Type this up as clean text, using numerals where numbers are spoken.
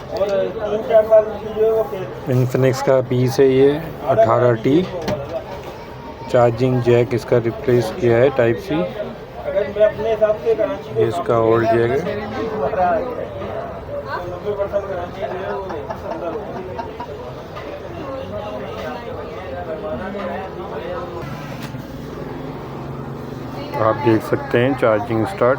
और 3-4 साल की जो है वो इन्फिनिक्स का पीस है ये 18T। चार्जिंग जैक इसका रिप्लेस किया है टाइप सी। अगर मैं अपने हिसाब से कराची ये इसका ओल्ड जैक है। 90% कराची जो है वो अंदर होता है। आप देख सकते हैं चार्जिंग स्टार्ट।